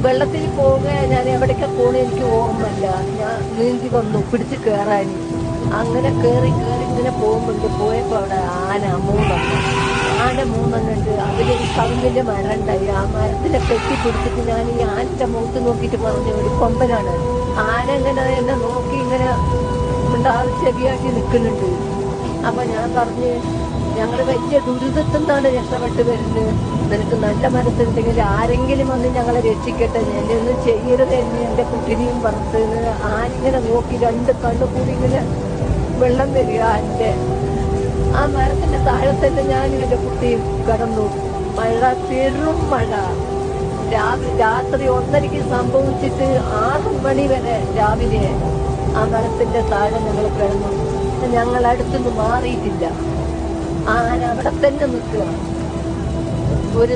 വെള്ളത്തിൽ പോവുക ഞാൻ എവിടേക്കാ പോണേ എനിക്ക് ഓർമ്മയില്ല. ഞാൻ നീന്തി വന്നു പിടിച്ച് കയറാൻ. അങ്ങനെ കേറി ഇങ്ങനെ പോയപ്പോ അവിടെ ആന മൂന്നെണ്ണുണ്ട്. അതിലൊരു കവിഞ്ഞിന്റെ മരം ഉണ്ടായി. ആ മരത്തിനെ കെട്ടിപ്പിടിച്ചിട്ട് ഞാൻ ഈ ആനന്റെ മുഖത്ത് നോക്കിയിട്ട് പറഞ്ഞു, ഒരു കൊമ്പനാണ്. ആന ഇങ്ങനെ എന്നെ നോക്കി ഇങ്ങനെ ഉണ്ടാവും ചെവിയാക്കി നിൽക്കുന്നുണ്ട്. അപ്പൊ ഞാൻ പറഞ്ഞ്, ഞങ്ങള് വലിയ ദുരിതത്തിൽ നിന്നാണ് രക്ഷപ്പെട്ട് വരുന്നത്. നിനക്ക് നല്ല മനസ്സുണ്ടെങ്കിൽ ആരെങ്കിലും വന്ന് ഞങ്ങളെ രക്ഷിക്കട്ടെ, എന്നെ ഒന്നും ചെയ്യരുത് എന്ന് എന്റെ കുട്ടിനെയും പറഞ്ഞത്. ആനിങ്ങനെ നോക്കി രണ്ട് കണ്ണു കൂടി ഇങ്ങനെ വെള്ളം വരിക ആന്റെ. ആ മരത്തിന്റെ താഴെ തന്നെ ഞാനും എന്റെ കുട്ടിയും കടന്നു. മഴ, പെരും മഴ. രാത്രി 1:30 സംഭവിച്ചിട്ട് 6 മണി വരെ രാവിലെ ആ മരത്തിന്റെ താഴെ ഞങ്ങൾ കിടന്നു. ഞങ്ങൾ അടുത്തുനിന്ന് മാറിയിട്ടില്ല. ആന അവിടെ തന്നെ നിൽക്കുക. ഒരു